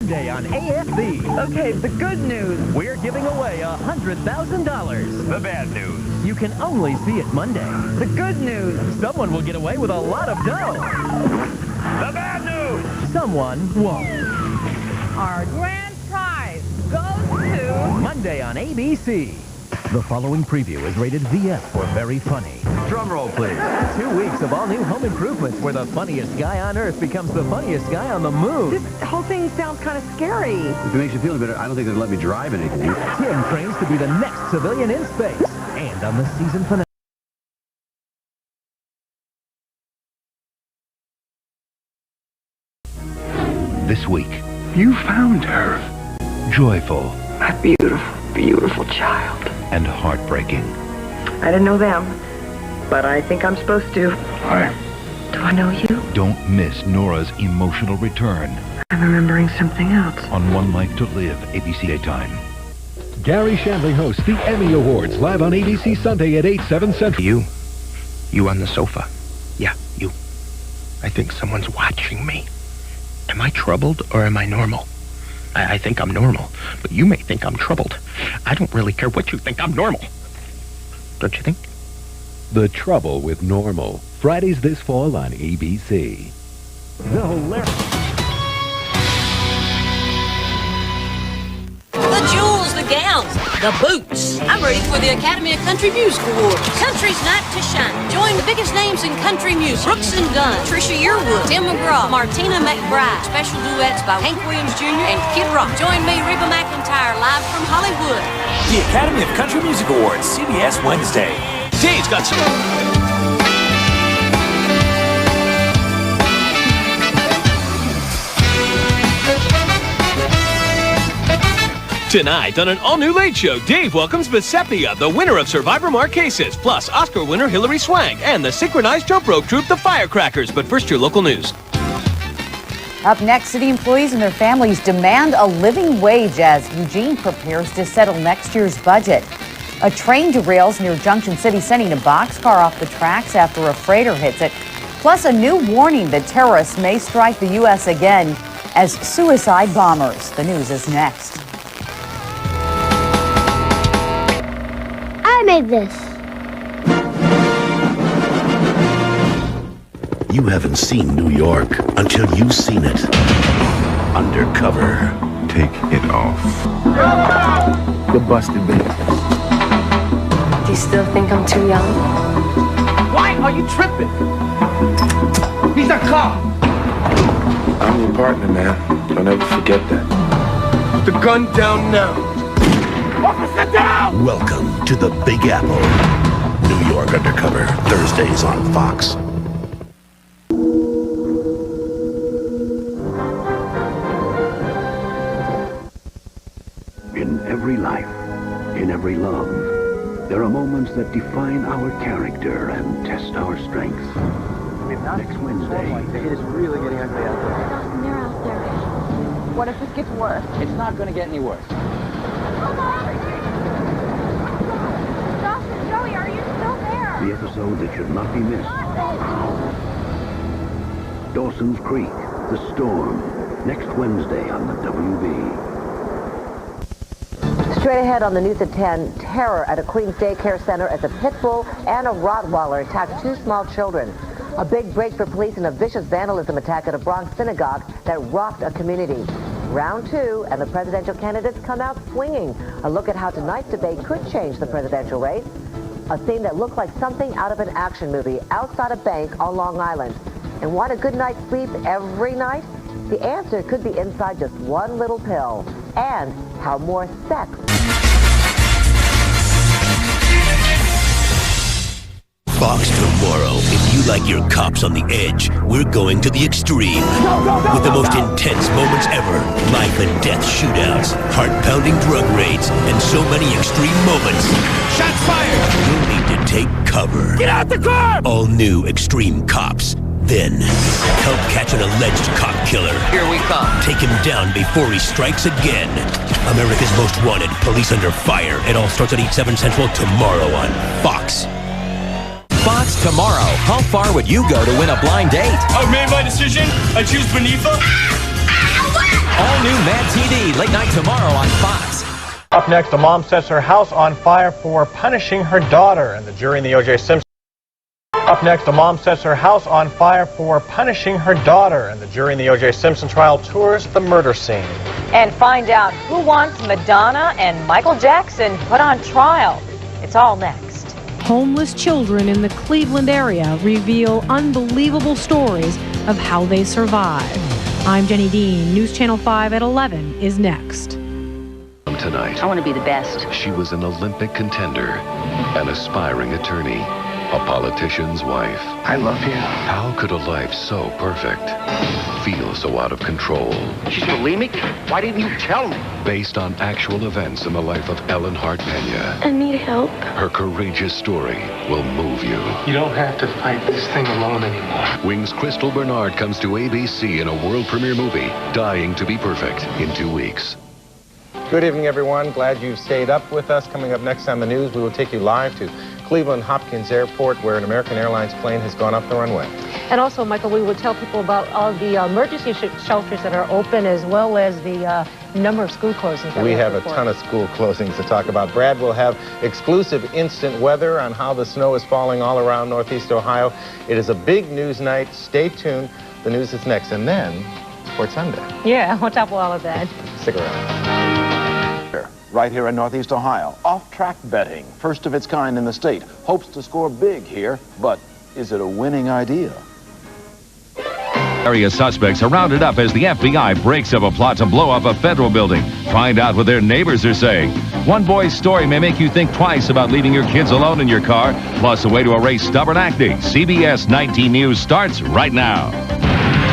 Monday on AFC. Okay, the good news. We're giving away $100,000. The bad news. You can only see it Monday. The good news. Someone will get away with a lot of dough. The bad news. Someone won't. Our grand prize goes to... Monday on ABC. The following preview is rated VF for very funny. Drum roll, please. 2 weeks of all new home improvements where the funniest guy on Earth becomes the funniest guy on the moon. This whole thing sounds kind of scary. If it makes you feel better, I don't think they'd let me drive anything. Tim trains to be the next civilian in space. And on the season finale. This week, you found her. Joyful. My beautiful, beautiful child. And heartbreaking. I didn't know them, but I think I'm supposed to. Hi. Do I know you? Don't miss Nora's emotional return I'm remembering something else. on One Life to Live, ABC Daytime. Gary Shandling hosts the Emmy Awards live on ABC Sunday at 8, 7 Central. You on the sofa. Yeah, you. I think someone's watching me. Am I troubled or am I normal? I think I'm normal, but you may think I'm troubled. I don't really care what you think. I'm normal. Don't you think? The Trouble with Normal. Fridays this fall on ABC. The hilarious. The jewels, the gowns, the boots. I'm ready for the Academy of Country Music Awards. Country's night to shine. Join the biggest names in country music. Brooks and Dunn, Trisha Yearwood, Tim McGraw, Martina McBride. Special duets by Hank Williams Jr. and Kid Rock. Join me, Reba McEntire, live from Hollywood. The Academy of Country Music Awards, CBS Wednesday. Dave's got some... Tonight on an all-new Late Show, Dave welcomes Besepia, the winner of Survivor Marquesas, plus Oscar winner Hilary Swank, and the synchronized jump rope troupe, the Firecrackers. But first, your local news. Up next, city employees and their families demand a living wage as Eugene prepares to settle next year's budget. A train derails near Junction City, sending a boxcar off the tracks after a freighter hits it. Plus, a new warning that terrorists may strike the U.S. again as suicide bombers. The news is next. I made this. You haven't seen New York until you've seen it. Undercover. Take it off. The busted business. Do you still think I'm too young? Why are you tripping? He's a cop. I'm your partner, man. Don't ever forget that. Put the gun down now. Officer down! Welcome to the Big Apple. New York Undercover. Thursdays on Fox. In every life, in every love, there are moments that define our character and test our strengths. Next Wednesday. It is really getting ugly out there. They're out there. What if this gets worse? It's not going to get any worse. Josh and Joey, are you still there? The episode that should not be missed. Dawson's Creek, The Storm. Next Wednesday on the WB. Straight ahead on the news at 10, terror at a Queens daycare center as a pit bull and a Rottweiler attacked 2 small children. A big break for police in a vicious vandalism attack at a Bronx synagogue that rocked a community. Round 2, and the presidential candidates come out swinging. A look at how tonight's debate could change the presidential race. A scene that looked like something out of an action movie outside a bank on Long Island. And want a good night's sleep every night? The answer could be inside just one little pill. And how more sex. Fox tomorrow. If you like your cops on the edge, we're going to the extreme. With the most intense moments ever, life and death shootouts, heart-pounding drug raids, and so many extreme moments. Shots fired! You'll need to take cover. Get out the car! All new Extreme Cops. Then, help catch an alleged cop killer. Here we come. Take him down before he strikes again. America's Most Wanted, Police Under Fire. It all starts at 8, 7 Central tomorrow on Fox. Fox tomorrow. How far would you go to win a blind date? I've made my decision. I choose Benifa. All new Mad TV, late night tomorrow on Fox. Up next, a mom sets her house on fire for punishing her daughter, and the jury in the O.J. Simpson. Up next, a mom sets her house on fire for punishing her daughter, and the jury in the O.J. Simpson trial tours the murder scene. And find out who wants Madonna and Michael Jackson put on trial. It's all next. Homeless children in the Cleveland area reveal unbelievable stories of how they survive. I'm Jenny Dean. News Channel 5 at 11 is next. Tonight, I want to be the best. she was an Olympic contender, an aspiring attorney, a politician's wife. I love you. How could a life so perfect feel so out of control? She's bulimic? Why didn't you tell me? Based on actual events in the life of Ellen Hart Pena, I need help. her courageous story will move you. You don't have to fight this thing alone anymore. Wings Crystal Bernard comes to ABC in a world premiere movie, Dying to be Perfect, in 2 weeks. Good evening, everyone. Glad you've stayed up with us. Coming up next on the news, we will take you live to Cleveland Hopkins Airport, where an American Airlines plane has gone up the runway. And also, Michael, we will tell people about all the emergency shelters that are open, as well as the number of school closings. We have a ton of school closings to talk about. Brad will have exclusive instant weather on how the snow is falling all around Northeast Ohio. It is a big news night. Stay tuned. The news is next. And then, Sports Sunday. Yeah, on top of all of that. Stick around. Right here in Northeast Ohio, off-track betting, first of its kind in the state, hopes to score big here, but is it a winning idea? Area suspects are rounded up as the FBI breaks up a plot to blow up a federal building. Find out what their neighbors are saying. One boy's story may make you think twice about leaving your kids alone in your car, plus a way to erase stubborn acting. CBS 19 News starts right now.